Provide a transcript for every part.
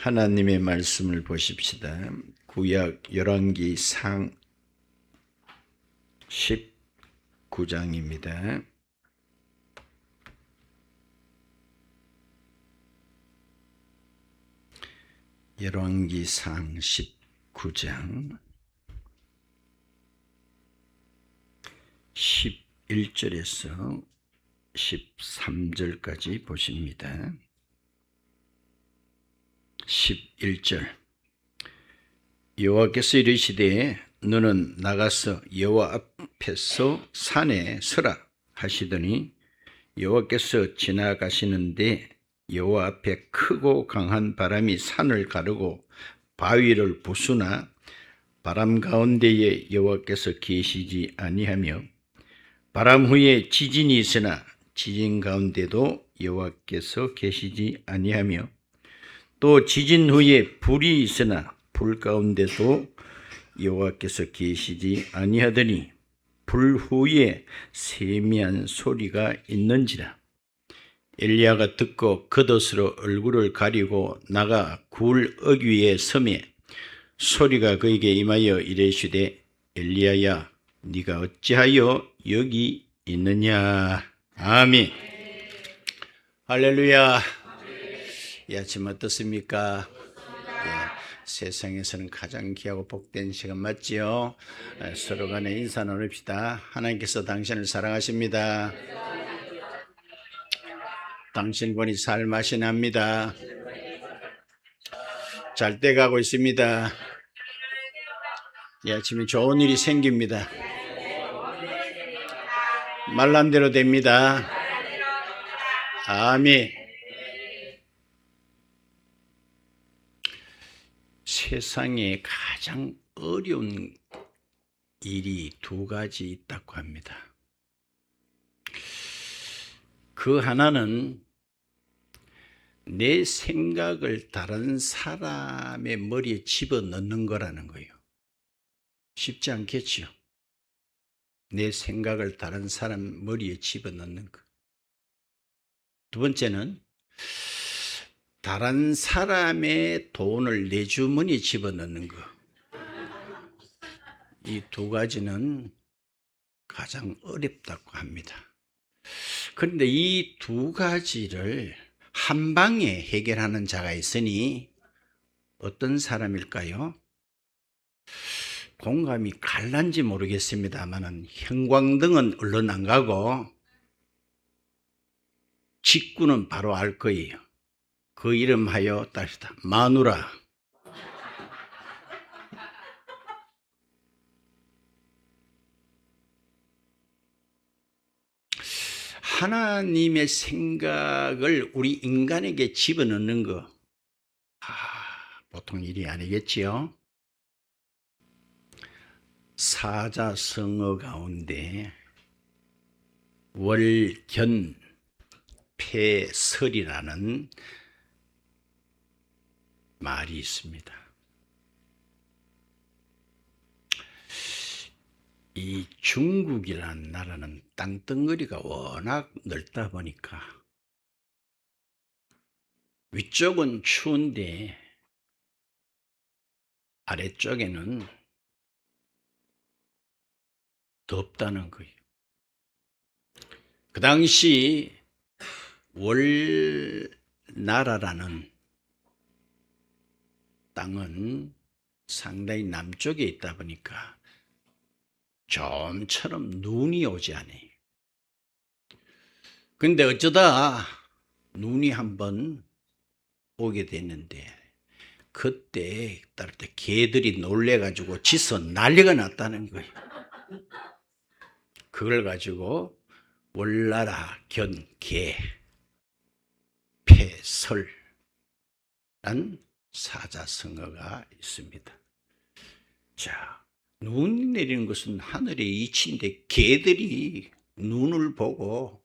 하나님의 말씀을 보십시다. 구약 열왕기상 19장입니다. 열왕기상 19장 11절에서 13절까지 보십니다. 11절 여호와께서 이르시되 너는 나가서 여호와 앞에서 산에 서라 하시더니 여호와께서 지나가시는데 여호와 앞에 크고 강한 바람이 산을 가르고 바위를 부수나 바람 가운데에 여호와께서 계시지 아니하며 바람 후에 지진이 있으나 지진 가운데도 여호와께서 계시지 아니하며 또 지진 후에 불이 있으나 불 가운데도 여호와께서 계시지 아니하더니 불 후에 세미한 소리가 있는지라. 엘리야가 듣고 겉옷으로 얼굴을 가리고 나가 굴 어귀에 서매 소리가 그에게 임하여 이르시되 엘리야야 네가 어찌하여 여기 있느냐. 아멘. 할렐루야. 이 아침 어떻습니까? 세상에서는 가장 귀하고 복된 시간 맞지요? 서로 간에 인사 나눕시다. 하나님께서 당신을 사랑하십니다. 당신 보니 살맛이 납니다. 잘 돼가고 있습니다. 이 아침에 좋은 일이 생깁니다. 말란 대로 됩니다. 아멘. 세상에 가장 어려운 일이 두 가지 있다고 합니다. 그 하나는 내 생각을 다른 사람의 머리에 집어넣는 거라는 거예요. 쉽지 않겠죠? 내 생각을 다른 사람 머리에 집어넣는 거. 두 번째는 다른 사람의 돈을 내 주머니에 집어넣는 거. 이 두 가지는 가장 어렵다고 합니다. 그런데 이 두 가지를 한 방에 해결하는 자가 있으니 어떤 사람일까요? 공감이 갈란지 모르겠습니다만은 형광등은 얼른 안 가고 직구는 바로 알 거예요. 그 이름하여 따르다 마누라. 하나님의 생각을 우리 인간에게 집어넣는 거 보통 일이 아니겠지요. 사자성어 가운데 월견폐설이라는 말이 있습니다. 이 중국이라는 나라는 땅덩어리가 워낙 넓다 보니까 위쪽은 추운데 아래쪽에는 덥다는 거예요. 그 당시 월나라라는 땅은 상당히 남쪽에 있다 보니까 좀처럼 눈이 오지 않아요. 근데 어쩌다 눈이 한번 오게 됐는데 그때 따를 때 개들이 놀래가지고 짖어 난리가 났다는 거예요. 그걸 가지고 월나라 견개 폐설란 사자성어가 있습니다. 자, 눈이 내리는 것은 하늘의 이치인데 개들이 눈을 보고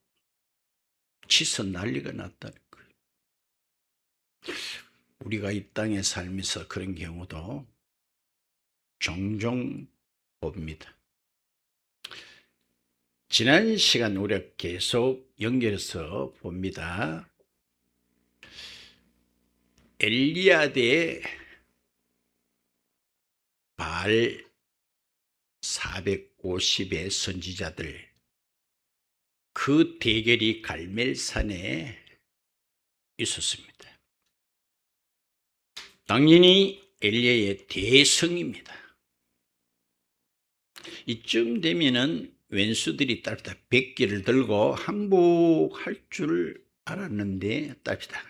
짖어 난리가 났다는 거예요. 우리가 이 땅에 살면서 그런 경우도 종종 봅니다. 지난 시간 우리가 계속 연결해서 봅니다. 엘리야 대 바알 450의 선지자들, 그 대결이 갈멜산에 있었습니다. 당연히 엘리야의 대성입니다. 이쯤 되면은 왼수들이 따르다 백기를 들고 항복할 줄 알았는데 따르다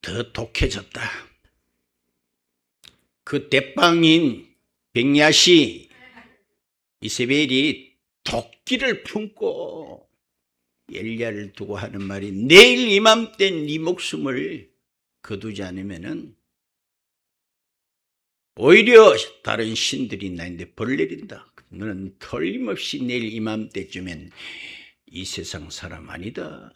더 독해졌다. 그 대빵인 백야시 이세벨이 도끼를 품고 엘리야를 두고 하는 말이, 내일 이맘때 네 목숨을 거두지 않으면은 오히려 다른 신들이 나한테 벌 내린다. 너는 틀림없이 내일 이맘때쯤엔 이 세상 사람 아니다.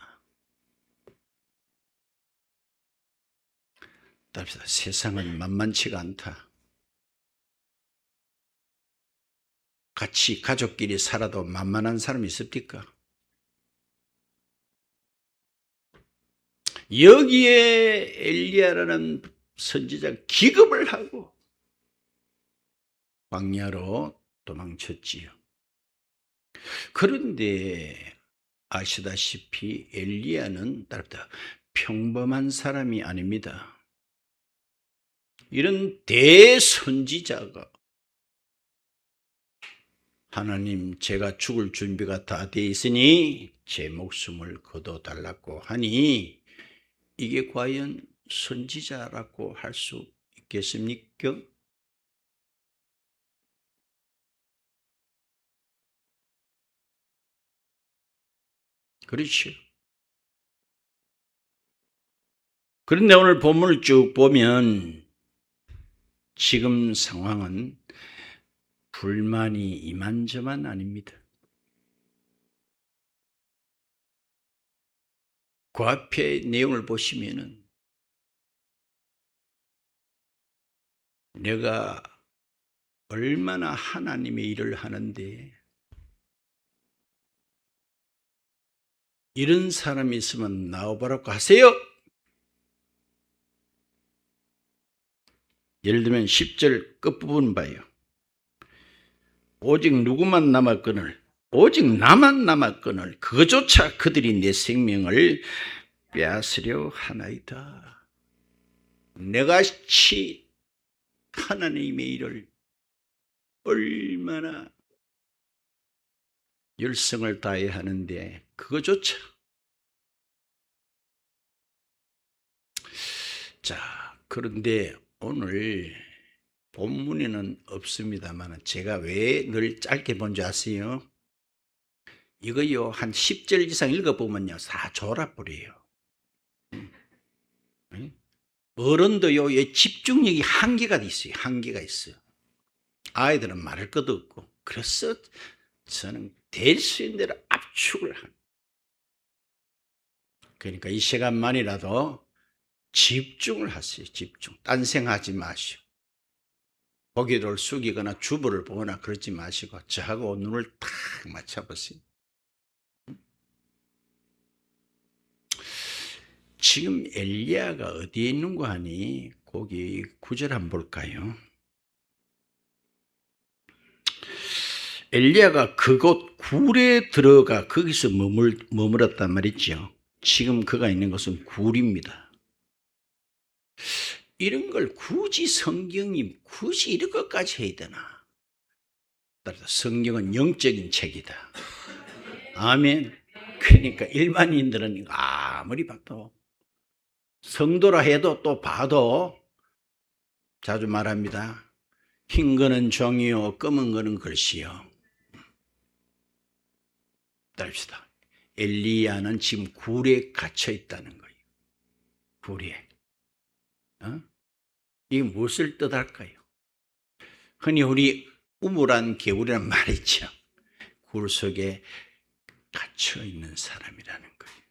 답시다. 세상은 만만치가 않다. 같이 가족끼리 살아도 만만한 사람이 있습니까? 여기에 엘리야라는 선지자가 기겁을 하고 광야로 도망쳤지요. 그런데 아시다시피 엘리야는 따르다 평범한 사람이 아닙니다. 이런 대선지자가 하나님, 제가 죽을 준비가 다 돼 있으니 제 목숨을 거둬달라고 하니 이게 과연 선지자라고 할 수 있겠습니까? 그렇죠. 그런데 오늘 본문을 쭉 보면 지금 상황은 불만이 이만저만 아닙니다. 그 앞에 내용을 보시면은 내가 얼마나 하나님의 일을 하는데 이런 사람이 있으면 나와보라고 하세요. 예를 들면 10절 끝부분 봐요. 오직 누구만 남았거늘, 오직 나만 남았거늘 그것조차 그들이 내 생명을 빼앗으려 하나이다. 내같이 하나님의 일을 얼마나 열성을 다해 하는데 그것조차. 자, 그런데 오늘 본문에는 없습니다만 제가 왜 늘 짧게 본 줄 아세요? 이거요, 한 10절 이상 읽어보면요 다 졸아버려요. 어른도요, 집중력이 한계가 있어요. 한계가 있어요. 아이들은 말할 것도 없고. 그래서 저는 될 수 있는 대로 압축을 합니다. 그러니까 이 시간만이라도 집중을 하세요. 집중. 딴생하지 마시고 고개를 숙이거나 주부를 보거나 그러지 마시고 저하고 눈을 탁 맞춰보세요. 지금 엘리야가 어디에 있는가 하니 거기 9절 한번 볼까요? 엘리야가 그곳 굴에 들어가 거기서 머물었단 말이죠. 지금 그가 있는 곳은 굴입니다. 이런 걸 굳이 성경이 굳이 이런 것까지 해야 되나? 성경은 영적인 책이다. 아멘. 그러니까 일반인들은 아무리 봐도 성도라 해도 또 봐도 자주 말합니다. 흰 거는 종이요 검은 거는 글씨요. 따릅시다. 엘리야는 지금 굴에 갇혀 있다는 거예요. 굴에. 이게 무엇을 뜻할까요? 흔히 우리 우물안 개울이란 말 있죠. 굴 속에 갇혀 있는 사람이라는 거예요.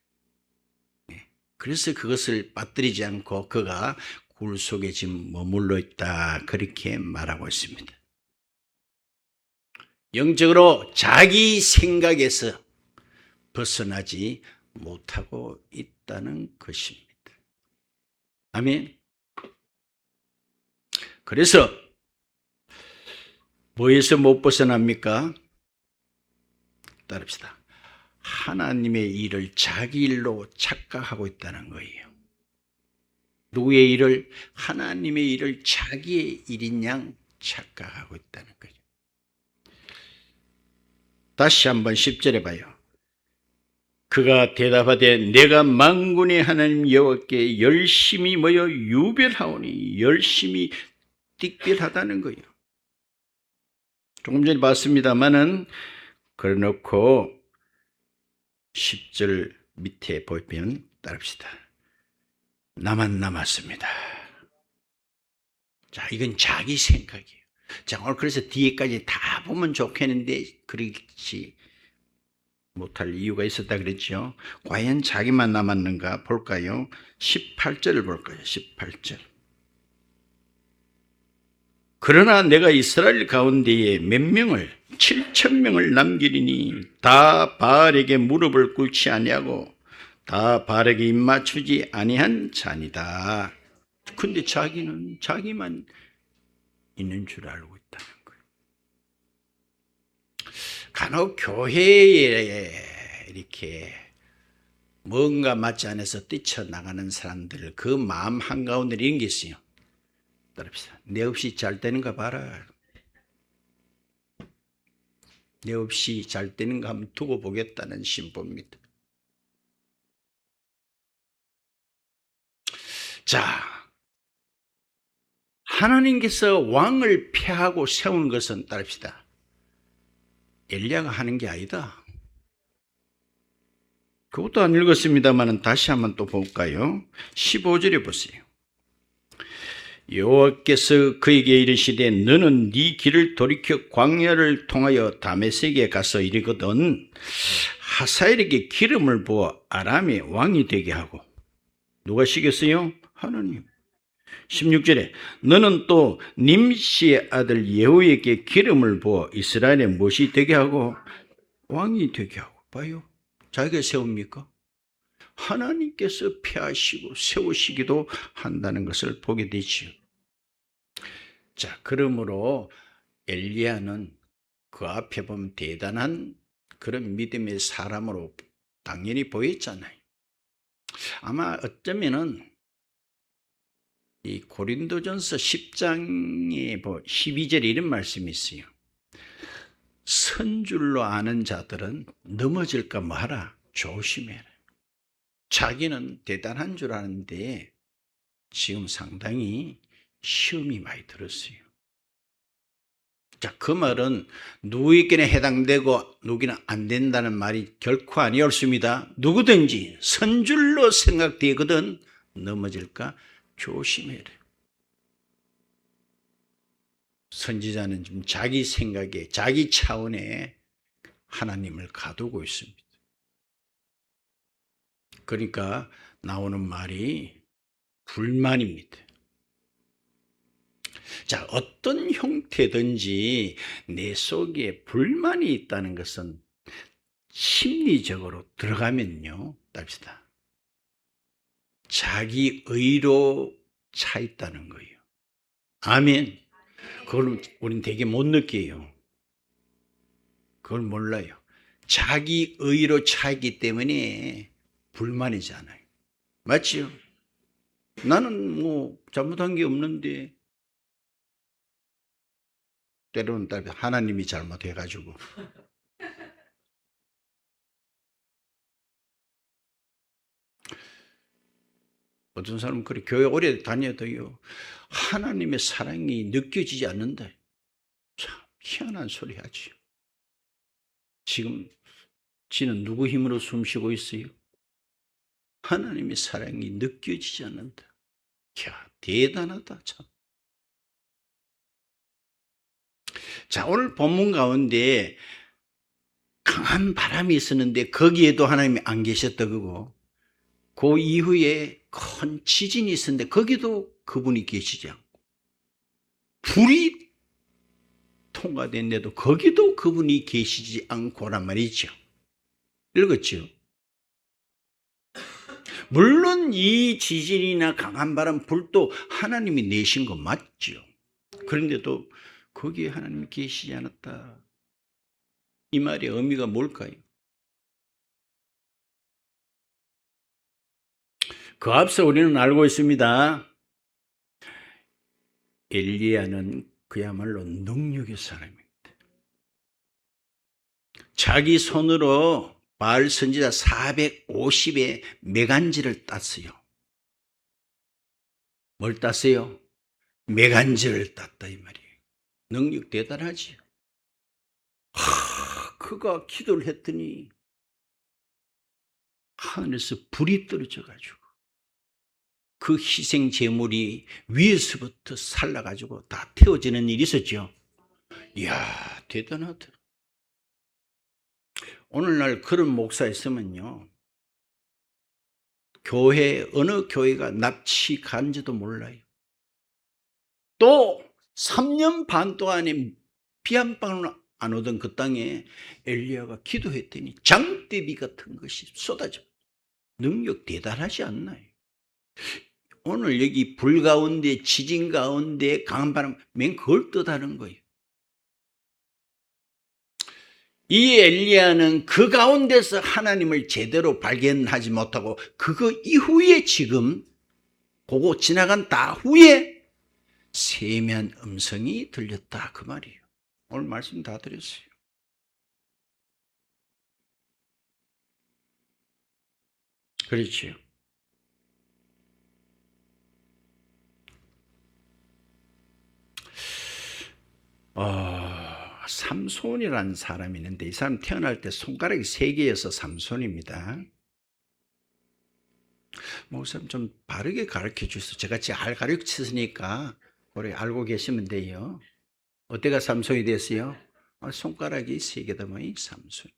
네. 그래서 그것을 빠뜨리지 않고 그가 굴 속에 지금 머물러 있다, 그렇게 말하고 있습니다. 영적으로 자기 생각에서 벗어나지 못하고 있다는 것입니다. 아멘. 그래서 뭐에서 못 벗어납니까? 따릅시다. 하나님의 일을 자기 일로 착각하고 있다는 거예요. 누구의 일을? 하나님의 일을 자기의 일인 양 착각하고 있다는 거죠. 다시 한번 10절에 봐요. 그가 대답하되 내가 만군의 하나님 여호와께 열심히 모여 유별하오니, 열심히 틱별하다는 거예요. 조금 전에 봤습니다마는 그래놓고 10절 밑에 보면 따릅시다. 나만 남았습니다. 자, 이건 자기 생각이에요. 자, 오늘 그래서 뒤에까지 다 보면 좋겠는데 그렇지 못할 이유가 있었다 그랬죠. 과연 자기만 남았는가 볼까요? 18절을 볼까요? 18절. 그러나 내가 이스라엘 가운데에 몇 명을 7,000명을 남기리니 다 바알에게 무릎을 꿇지 아니하고 다 바알에게 입맞추지 아니한 자니다. 근데 자기는 자기만 있는 줄 알고 있다는 거예요. 간혹 교회에 이렇게 뭔가 맞지 않아서 뛰쳐나가는 사람들, 그 마음 한가운데 이런 게 있어요. 따릅시다. 내 없이 잘 되는가 봐라. 내 없이 잘 되는가 한번 두고 보겠다는 심보입니다. 자, 하나님께서 왕을 폐하고 세운 것은 따릅시다. 엘리야가 하는 게 아니다. 그것도 안 읽었습니다만 다시 한번 또 볼까요? 15절에 보세요. 여호와께서 그에게 이르시되 너는 네 길을 돌이켜 광야를 통하여 다메섹에 가서 이르거든 하사엘에게 기름을 부어 아람의 왕이 되게 하고. 누가 시켰어요? 하나님. 16절에 너는 또 님시의 아들 예후에게 기름을 부어 이스라엘의 못이 되게 하고 왕이 되게 하고. 봐요. 자기가 세웁니까? 하나님께서 폐하시고 세우시기도 한다는 것을 보게 되지요. 자, 그러므로 엘리야는 그 앞에 보면 대단한 그런 믿음의 사람으로 당연히 보였잖아요. 아마 어쩌면은 이 고린도전서 10장에 12절에 이런 말씀이 있어요. 선줄로 아는 자들은 넘어질까 마라. 조심해라. 자기는 대단한 줄 아는데 지금 상당히 시험이 많이 들었어요. 자, 그 말은 누구에게나 해당되고 누구나 안 된다는 말이 결코 아니었습니다. 누구든지 선줄로 생각되거든 넘어질까 조심해라. 선지자는 좀 자기 생각에 자기 차원에 하나님을 가두고 있습니다. 그러니까 나오는 말이 불만입니다. 자, 어떤 형태든지 내 속에 불만이 있다는 것은 심리적으로 들어가면요, 답시다. 자기 의로 차 있다는 거예요. 아멘. 그걸 우린 되게 못 느껴요. 그걸 몰라요. 자기 의로 차 있기 때문에 불만이잖아요. 맞지요? 나는 뭐 잘못한 게 없는데 때로는 하나님이 잘못해가지고 어떤 사람은 그래 교회 오래 다녀도요 하나님의 사랑이 느껴지지 않는다. 참 희한한 소리 하지. 지금 지는 누구 힘으로 숨쉬고 있어요? 하나님의 사랑이 느껴지지 않는다. 야, 대단하다 참. 자, 오늘 본문 가운데 강한 바람이 있었는데 거기에도 하나님이 안 계셨다 그거. 그 이후에 큰 지진이 있었는데 거기도 그분이 계시지 않고 불이 통과됐는데도 거기도 그분이 계시지 않고란 말이죠. 읽었죠? 물론 이 지진이나 강한 바람, 불도 하나님이 내신 거 맞죠. 그런데도 거기에 하나님이 계시지 않았다. 이 말의 의미가 뭘까요? 그 앞서 우리는 알고 있습니다. 엘리야는 그야말로 능력의 사람입니다. 자기 손으로 바알 선지자 450의 매간지를 땄어요. 뭘 땄어요? 매간지를 땄다 이 말이에요. 능력 대단하지요. 그가 기도를 했더니 하늘에서 불이 떨어져 가지고 그 희생 제물이 위에서부터 살라 가지고 다 태워지는 일이 있었죠. 이야, 대단하다. 오늘날 그런 목사 있으면요, 교회 어느 교회가 납치 간지도 몰라요. 또 3년 반 동안에 비 한 방울 안 오던 그 땅에 엘리야가 기도했더니 장대비 같은 것이 쏟아져. 능력 대단하지 않나요? 오늘 여기 불 가운데, 지진 가운데, 강한 바람, 맨 그걸 뜻하는 거예요. 이 엘리야는 그 가운데서 하나님을 제대로 발견하지 못하고 그거 이후에 지금 보고 지나간 후에 세미한 음성이 들렸다 그 말이에요. 오늘 말씀 다 드렸어요. 그렇죠. 삼손이라는 사람이 있는데 이 사람 태어날 때 손가락이 3개여서 삼손입니다. 목사님 좀 바르게 가르쳐 주세요. 제가 잘 가르쳤으니까 우리 알고 계시면 돼요. 어때가 삼손이 됐어요? 손가락이 3개다 보니 삼손.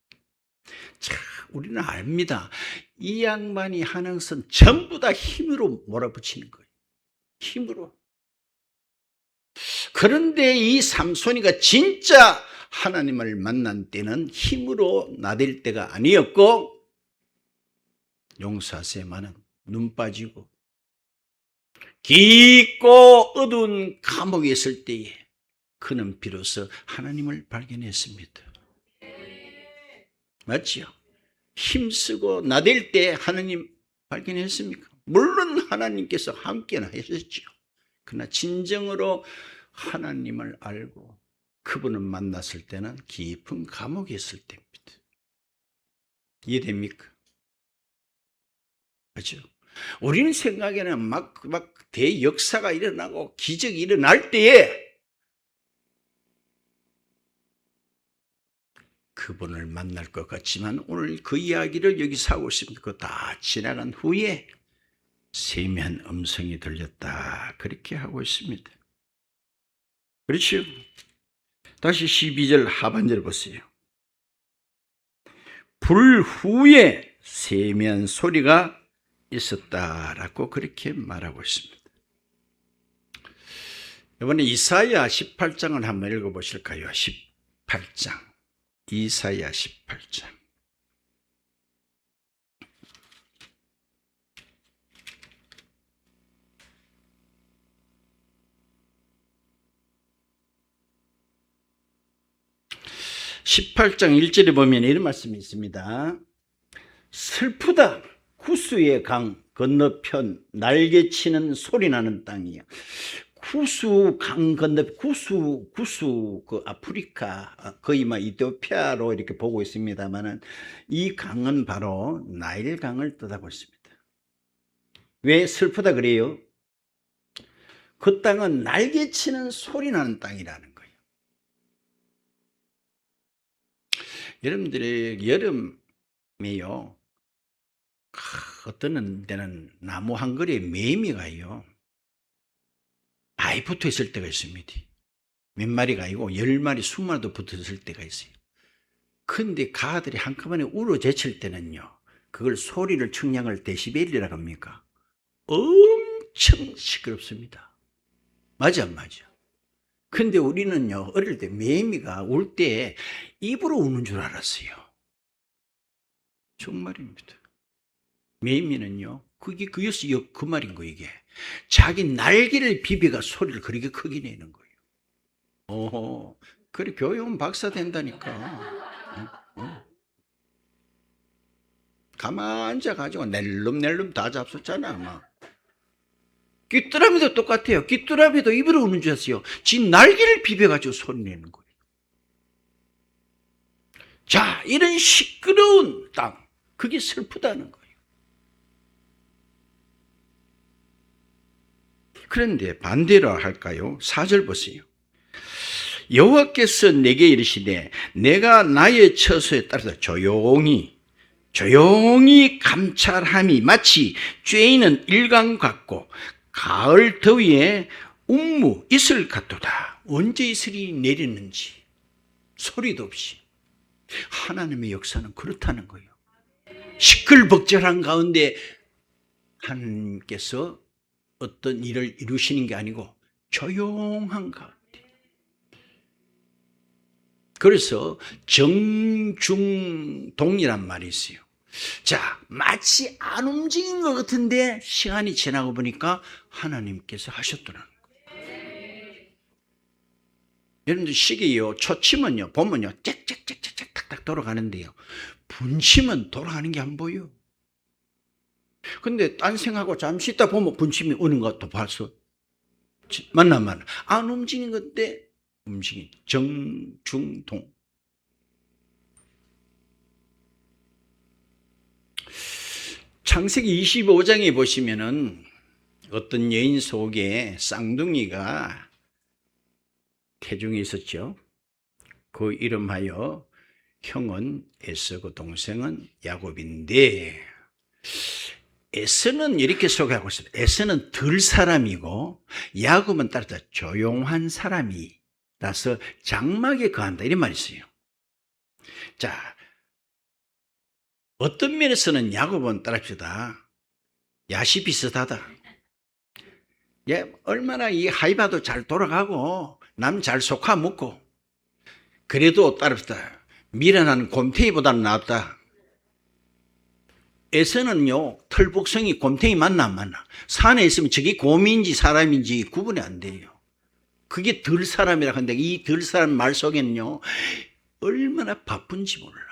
자, 우리는 압니다. 이 양반이 하는 것은 전부 다 힘으로 몰아붙이는 거예요. 힘으로. 그런데 이 삼손이가 진짜 하나님을 만난 때는 힘으로 나댈 때가 아니었고, 용사세만은 눈 빠지고 깊고 어두운 감옥에 있을 때에 그는 비로소 하나님을 발견했습니다. 맞죠? 힘쓰고 나댈 때 하나님 발견했습니까? 물론 하나님께서 함께나 하셨죠. 그러나 진정으로 하나님을 알고 그분을 만났을 때는 깊은 감옥에 있을 때입니다. 이해됩니까? 그렇죠? 우리는 생각에는 막 대역사가 일어나고 기적이 일어날 때에 그분을 만날 것 같지만 오늘 그 이야기를 여기서 하고 있습니다. 그거 다 지나간 후에 세미한 음성이 들렸다. 그렇게 하고 있습니다. 그렇죠? 다시 12절 하반절 보세요. 불 후에 세미한 소리가 있었다라고 그렇게 말하고 있습니다. 이번에 이사야 18장을 한번 읽어보실까요? 18장. 이사야 18장. (18장 1절에) 보면 이런 말씀이 있습니다. 슬프다. 구수의 강 건너편 날개치는 소리나는 땅이야. 구수 강 건너 구수 그 아프리카 거의 막 이티오피아로 이렇게 보고 있습니다만은 이 강은 바로 나일 강을 뜻하고 있습니다. 왜 슬프다 그래요? 그 땅은 날개치는 소리 나는 땅이라는 거예요. 여러분들의 여름에요, 어떤 데는 나무 한 그루에 매미가요 많이 붙어 있을 때가 있습니다. 몇 마리가 아니고 10마리, 20마리도 붙어 있을 때가 있어요. 근데 가들이 한꺼번에 우러제칠 때는요, 그걸 소리를 측량할 데시벨이라고 합니까? 엄청 시끄럽습니다. 맞아 안 맞아? 근데 우리는요, 어릴 때 매미가 울 때 입으로 우는 줄 알았어요. 정말입니다. 매미는요, 그게서 그 말인 거예요, 이게. 자기 날개를 비벼가 소리를 그렇게 크게 내는 거예요. 그래, 교육은 박사 된다니까. 가만 앉아가지고 낼름낼름 다 잡섰잖아, 막. 귀뚜라미도 똑같아요. 귀뚜라미도 입으로 우는 줄 알았어요. 지 날개를 비벼가지고 소리 내는 거예요. 자, 이런 시끄러운 땅, 그게 슬프다는 거예요. 그런데 반대로 할까요? 4절 보세요. 여호와께서 내게 이르시되 내가 나의 처소에 따라서 조용히 감찰함이 마치 쬐이는 일광 같고 가을 더위에 운무 이슬 같도다. 언제 이슬이 내리는지 소리도 없이. 하나님의 역사는 그렇다는 거예요. 시끌벅적한 가운데 하나님께서 어떤 일을 이루시는 게 아니고 조용한 가운데. 그래서 정중동이란 말이 있어요. 자, 마치 안 움직인 것 같은데 시간이 지나고 보니까 하나님께서 하셨더라는 거예요. 여러분들 시계요, 초침은요, 보면요, 짹짹짹짹 탁탁 돌아가는데요, 분침은 돌아가는 게 안 보여. 근데 딴 생각하고 잠시 있다 보면 분침이 오는 것도 봐서 만나 안 움직이는 건데 움직인 정중동. 창세기 25장에 보시면은 어떤 여인 속에 쌍둥이가 태중에 있었죠. 그 이름하여 형은 에서고 동생은 야곱인데, 에서는 이렇게 소개하고 있어요. 에서는 덜 사람이고 야곱은 따라서 조용한 사람이라서 장막에 거한다, 이런 말이 있어요. 자, 어떤 면에서는 야곱은 따라합시다, 야시 비슷하다. 예, 얼마나 이 하이바도 잘 돌아가고 남 잘 속아 먹고, 그래도 따라합시다, 미련한 곰탱이보다는 낫다. 에서는요, 털복성이 곰탱이 맞나 안 맞나? 산에 있으면 저게 곰인지 사람인지 구분이 안 돼요. 그게 덜 사람이라 하는데 이 덜 사람 말 속에는요, 얼마나 바쁜지 몰라.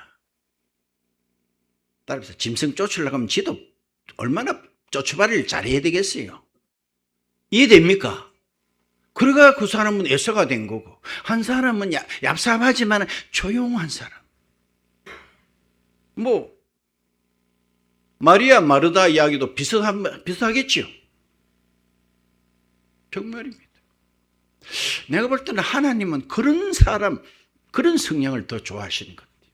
따라서 짐승 쫓으려고 하면 지도 얼마나 쫓아발을 잘해야 되겠어요. 이해됩니까? 그러가 그 사람은 에서가 된 거고, 한 사람은 얍삽하지만 조용한 사람. 뭐 마리아 마르다 이야기도 비슷하겠죠. 정말입니다. 내가 볼 때는 하나님은 그런 사람, 그런 성향을 더 좋아하시는 것 같아요.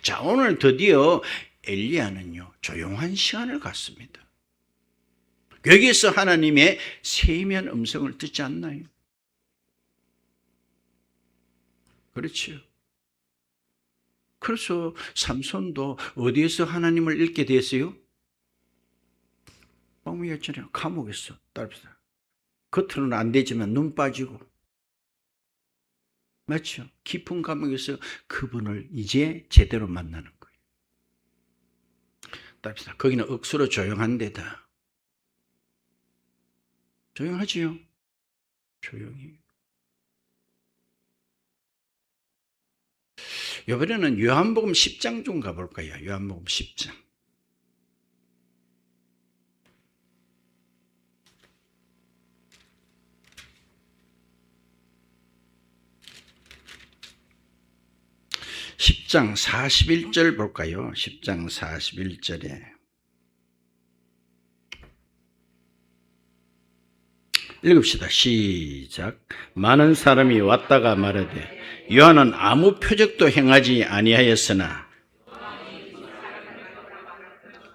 자, 오늘 드디어 엘리야는요, 조용한 시간을 갖습니다. 여기에서 하나님의 세미한 음성을 듣지 않나요? 그렇죠. 그래서 삼손도 어디에서 하나님을 읽게 됐어요? 방금이었잖아요. 감옥에서. 따릅시다. 겉으로는 안 되지만 눈 빠지고. 맞죠? 깊은 감옥에서 그분을 이제 제대로 만나는 거예요. 따릅시다. 거기는 억수로 조용한 데다. 조용하지요? 조용히. 이번에는 요한복음 10장 좀 가볼까요? 요한복음 10장. (10장) 41절 볼까요? 10장 41절에 읽읍시다. 시작. 많은 사람이 왔다가 말하되 요한은 아무 표적도 행하지 아니하였으나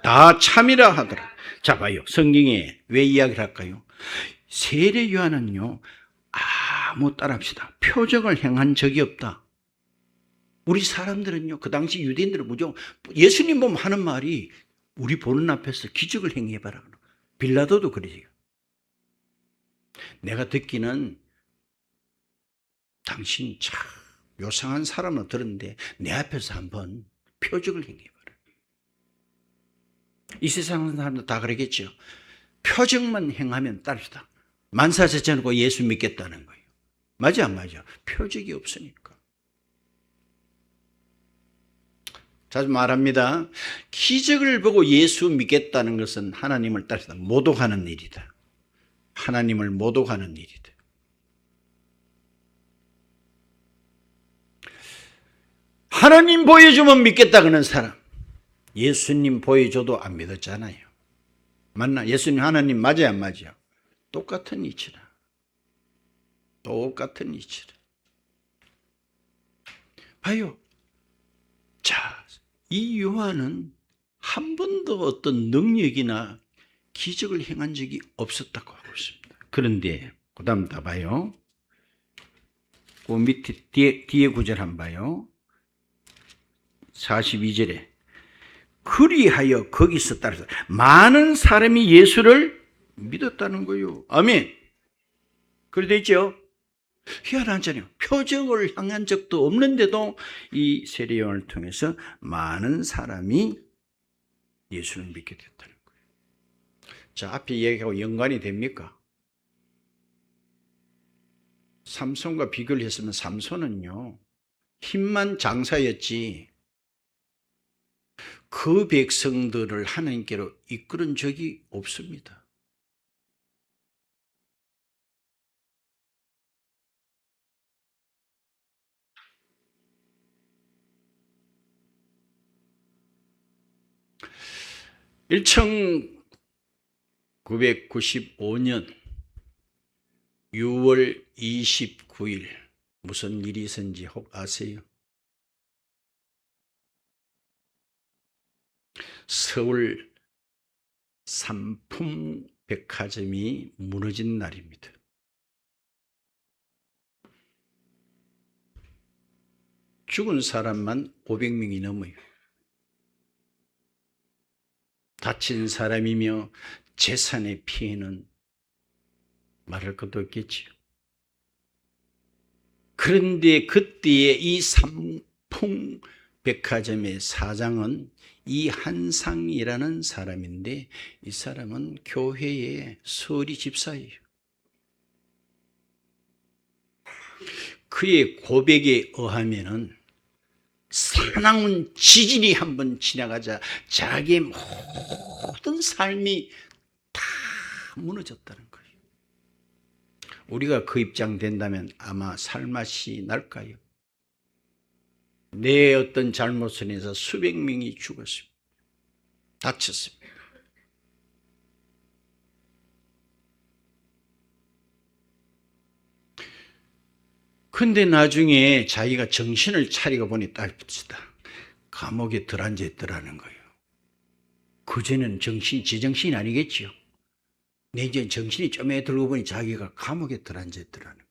다 참이라 하더라. 자, 봐요. 성경에 왜 이야기를 할까요? 세례 요한은요, 아무 따라합시다, 표적을 행한 적이 없다. 우리 사람들은요, 그 당시 유대인들은 무조건 예수님 보면 하는 말이 우리 보는 앞에서 기적을 행해봐라. 빌라도도 그러지요. 내가 듣기는 당신 참 요상한 사람으로 들었는데 내 앞에서 한번 표적을 행해봐라. 이 세상 사람들 다 그러겠죠. 표정만 행하면 따르다. 만사제쳐놓고 예수 믿겠다는 거예요. 맞아 안 맞아? 표적이 없으니까. 자주 말합니다. 기적을 보고 예수 믿겠다는 것은 하나님을 따르다 모독하는 일이다. 하나님을 모독하는 일이다. 하나님 보여주면 믿겠다 그러는 사람, 예수님 보여줘도 안 믿었잖아요. 맞나? 예수님 하나님 맞아요 안 맞아요? 똑같은 이치라. 똑같은 이치라. 봐요. 자, 이 요한은 한 번도 어떤 능력이나 기적을 행한 적이 없었다고 하고 있습니다. 그런데 그 다음 다 봐요. 그 밑에 뒤에 구절 한번 봐요. 42절에 그리하여 거기서 따라서 많은 사람이 예수를 믿었다는 거예요. 아멘. 그래 돼 있죠? 희한하잖아요. 표적을 향한 적도 없는데도 이 세례 요한을 통해서 많은 사람이 예수를 믿게 됐다는 거예요. 자, 앞에 얘기하고 연관이 됩니까? 삼손과 비교를 했으면 삼손은요, 힘만 장사였지 그 백성들을 하나님께로 이끌은 적이 없습니다. (1995년 6월 29일) 무슨 일이 있었는지 혹 아세요? 서울 삼풍백화점이 무너진 날입니다. 죽은 사람만 500명이 넘어요. 다친 사람이며 재산의 피해는 말할 것도 없겠지요. 그런데 그때의 이 삼풍백화점의 사장은 이한상이라는 사람인데, 이 사람은 교회의 서리 집사예요. 그의 고백에 의하면은 사나운 지진이 한번 지나가자 자기의 모든 삶이 다 무너졌다는 거예요. 우리가 그 입장 된다면 아마 살맛이 날까요? 내 어떤 잘못을 해서 수백 명이 죽었습니다. 다쳤습니다. 근데 나중에 자기가 정신을 차리고 보니 딸입시다. 감옥에 들어앉아 있더라는 거예요. 그전에는 제정신이 아니겠지요. 내 이제 정신이 좀 들고 보니 자기가 감옥에 들어앉아 있더라는 거예요.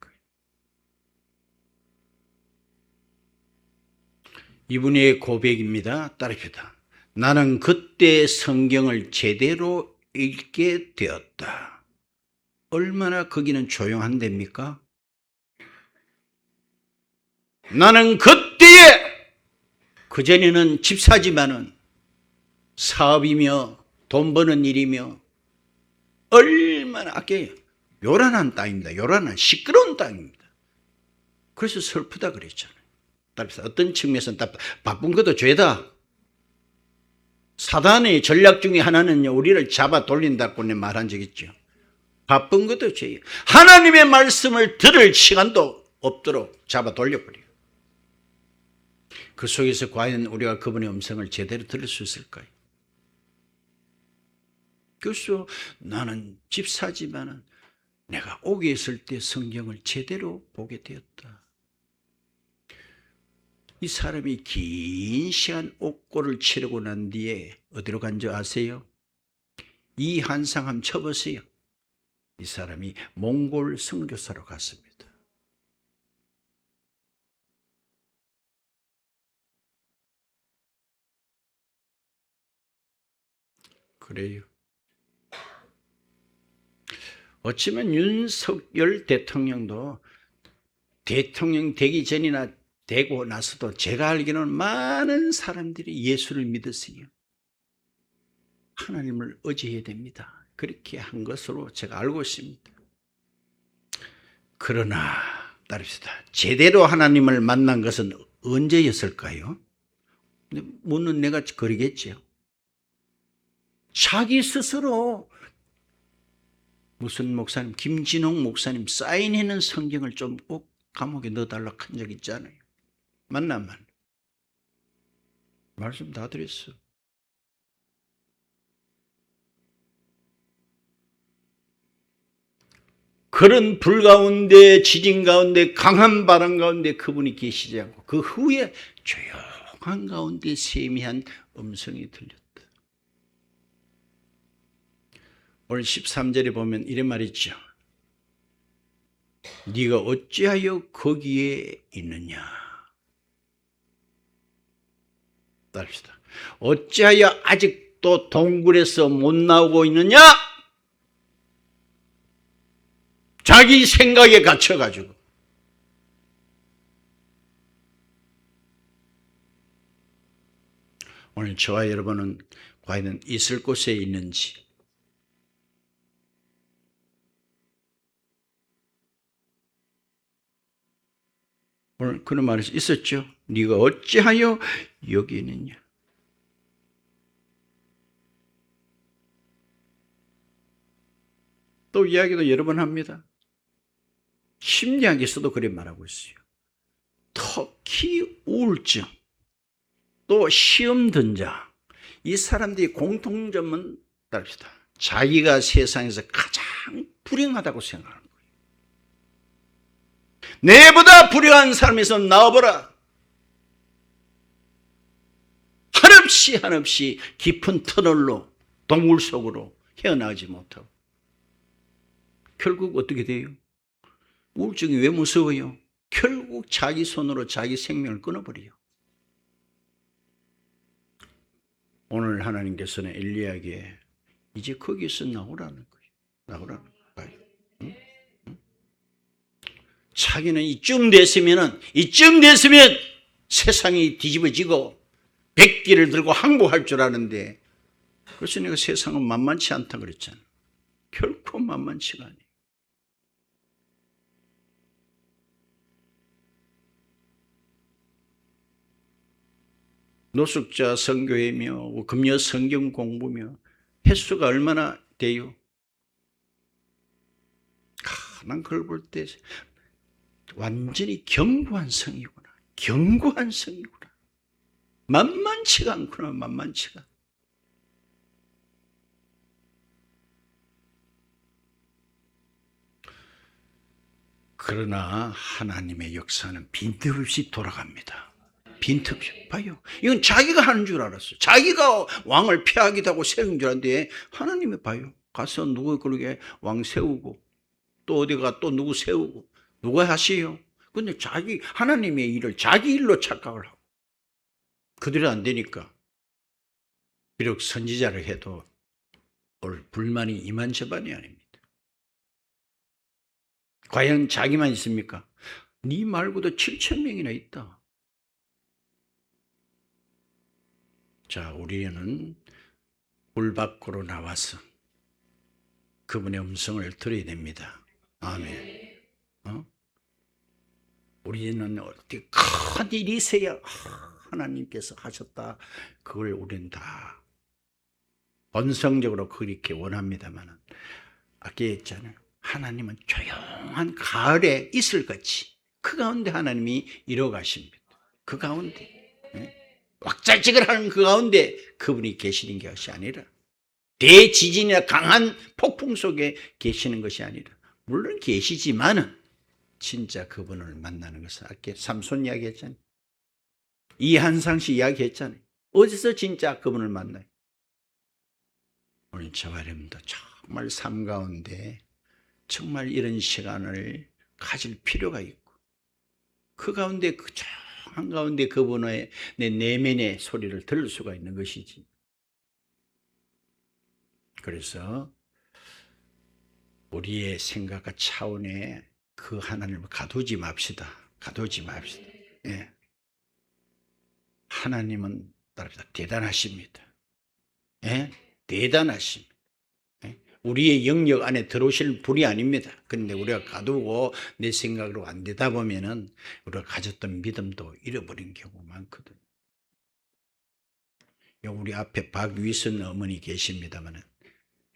이분의 고백입니다. 따릅니다. 나는 그때 성경을 제대로 읽게 되었다. 얼마나 거기는 조용한 데입니까? 나는 그때에, 그전에는 집사지만은 사업이며 돈 버는 일이며 얼마나 아껴요. 요란한 땅입니다. 요란한 시끄러운 땅입니다. 그래서 슬프다 그랬잖아요. 어떤 측면에서는 바쁜 것도 죄다. 사단의 전략 중에 하나는요, 우리를 잡아 돌린다고 말한 적 있죠. 바쁜 것도 죄예요. 하나님의 말씀을 들을 시간도 없도록 잡아 돌려버려요. 그 속에서 과연 우리가 그분의 음성을 제대로 들을 수 있을까요? 그래서 나는 집사지만은 내가 옥에 있을 때 성경을 제대로 보게 되었다. 이 사람이 긴 시간 옥고를 치르고 난 뒤에 어디로 간 줄 아세요? 이 한상 한번 쳐보세요. 이 사람이 몽골 선교사로 갔습니다. 그래요. 어쩌면 윤석열 대통령도 대통령 되기 전이나 되고 나서도 제가 알기로는 많은 사람들이 예수를 믿었어요. 하나님을 의지해야 됩니다. 그렇게 한 것으로 제가 알고 있습니다. 그러나 따릅시다. 제대로 하나님을 만난 것은 언제였을까요? 묻는 내가 그러겠죠. 자기 스스로 무슨 목사님, 김진홍 목사님 사인해놓은 성경을 좀 꼭 감옥에 넣어달라고 한 적 있잖아요. 만나면 말씀 다 드렸어. 그런 불 가운데, 지진 가운데, 강한 바람 가운데 그분이 계시지 않고 그 후에 조용한 가운데 세미한 음성이 들렸다. 오늘 13절에 보면 이런 말이 있죠. 네가 어찌하여 거기에 있느냐. 따릅시다. 어찌하여 아직도 동굴에서 못 나오고 있느냐? 자기 생각에 갇혀가지고. 오늘 저와 여러분은 과연 있을 곳에 있는지, 오늘 그런 말이 있었죠. 네가 어찌하여 여기 있느냐. 또 이야기도 여러 번 합니다. 심리학에서도 그렇게 말하고 있어요. 특히 우울증, 또 시험 든 자, 이 사람들이 공통점은 따릅시다. 자기가 세상에서 가장 불행하다고 생각하는 거예요. 내보다 불행한 사람에서 나와보라. 한없이 깊은 터널로, 동굴 속으로 헤어나오지 못하고 결국 어떻게 돼요? 우울증이 왜 무서워요? 결국 자기 손으로 자기 생명을 끊어버려요. 오늘 하나님께서는 엘리야에게 이제 거기서 나오라는 거예요. 나오라는 거예요. 응? 응? 자기는 이쯤 됐으면 세상이 뒤집어지고 백기를 들고 항복할 줄 아는데, 그래서 내가 세상은 만만치 않다 그랬잖아. 결코 만만치가 아니에요. 노숙자 선교회며 금요 성경 공부며 횟수가 얼마나 돼요? 난 그걸 볼 때 완전히 견고한 성이구나. 견고한 성이구나. 만만치가 않구나. 만만치가. 그러나 하나님의 역사는 빈틈없이 돌아갑니다. 빈틈없이. 봐요. 이건 자기가 하는 줄 알았어. 자기가 왕을 폐하기도 하고 세운 줄 알았는데 하나님이 봐요. 가서 누구 그러게 왕 세우고 또 어디가 또 누구 세우고 누가 하세요? 근데 하나님의 일을 자기 일로 착각을 하고 그대로 안 되니까 비록 선지자를 해도 올 불만이 이만저만이 아닙니다. 과연 자기만 있습니까? 네 말고도 7,000명이나 있다. 자, 우리는 물 밖으로 나와서 그분의 음성을 들어야 됩니다. 아멘. 우리는 어떻게 큰 일이 있어야 하나님께서 하셨다. 그걸 우리는 다 본성적으로 그렇게 원합니다만, 아까 했잖아요. 하나님은 조용한 가을에 이슬같이 그 가운데 하나님이 이뤄가십니다. 그 가운데 왁자지껄 하는 그 가운데 그분이 계시는 것이 아니라, 대지진이나 강한 폭풍 속에 계시는 것이 아니라, 물론 계시지만은 진짜 그분을 만나는 것은 아까 삼손 이야기했잖아요. 이한상 씨 이야기했잖아요. 어디서 진짜 그분을 만나요? 오늘 저와 여러분도 정말 삶 가운데 정말 이런 시간을 가질 필요가 있고, 그 가운데 그 한가운데 그분의 내 내면의 소리를 들을 수가 있는 것이지. 그래서 우리의 생각과 차원에 그 하나님을 가두지 맙시다. 가두지 맙시다. 예. 하나님은 따릅니다. 대단하십니다. 예? 대단하십니다. 우리의 영역 안에 들어오실 분이 아닙니다. 그런데 우리가 가두고 내 생각으로 안 되다 보면은 우리가 가졌던 믿음도 잃어버린 경우가 많거든요. 우리 앞에 박위선 어머니 계십니다만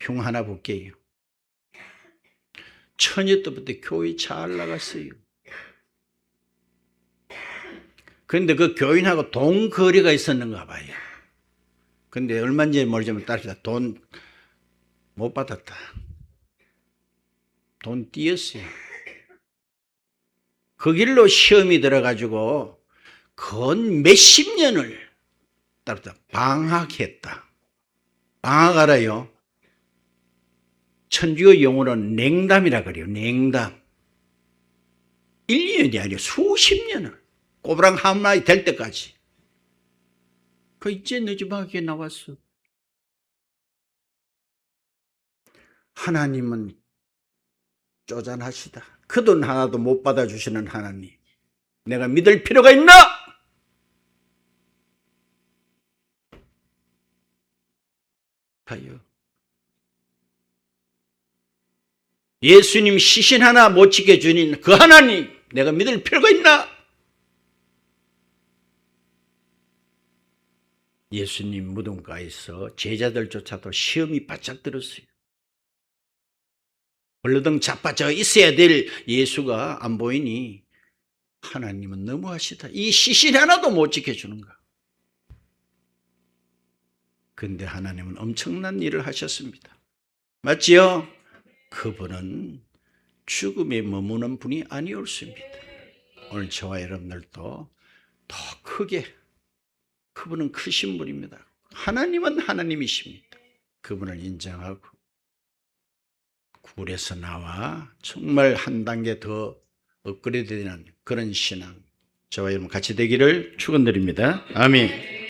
흉 하나 볼게요. 처녀 때부터 교회 잘 나갔어요. 그런데 그 교인하고 돈 거래가 있었는가 봐요. 근데 얼마인지 모르지만 따르다 돈 못 받았다. 돈 띄었어요. 그 길로 시험이 들어가지고 건 몇십 년을 따르다 방학했다. 방학 알아요? 천주교 용어로는 냉담이라 그래요. 냉담. 1년이 아니라 수십 년을 꼬부랑 한마디 될 때까지. 그 이제 늦지막하게 나왔어. 하나님은 쪼잔하시다. 그 돈 하나도 못 받아주시는 하나님. 내가 믿을 필요가 있나? 봐요. 예수님 시신 하나 못 지켜주는 그 하나님, 내가 믿을 필요가 있나? 예수님 무덤가에서 제자들조차도 시험이 바짝 들었어요. 벌러덩 자빠져 있어야 될 예수가 안 보이니 하나님은 너무하시다. 이 시신 하나도 못 지켜주는가? 그런데 하나님은 엄청난 일을 하셨습니다. 맞지요? 그분은 죽음에 머무는 분이 아니었습니다. 오늘 저와 여러분들도 더 크게, 그분은 크신 분입니다. 하나님은 하나님이십니다. 그분을 인정하고 굴에서 나와 정말 한 단계 더 업그레이드되는 그런 신앙, 저와 여러분 같이 되기를 축원드립니다. 아멘.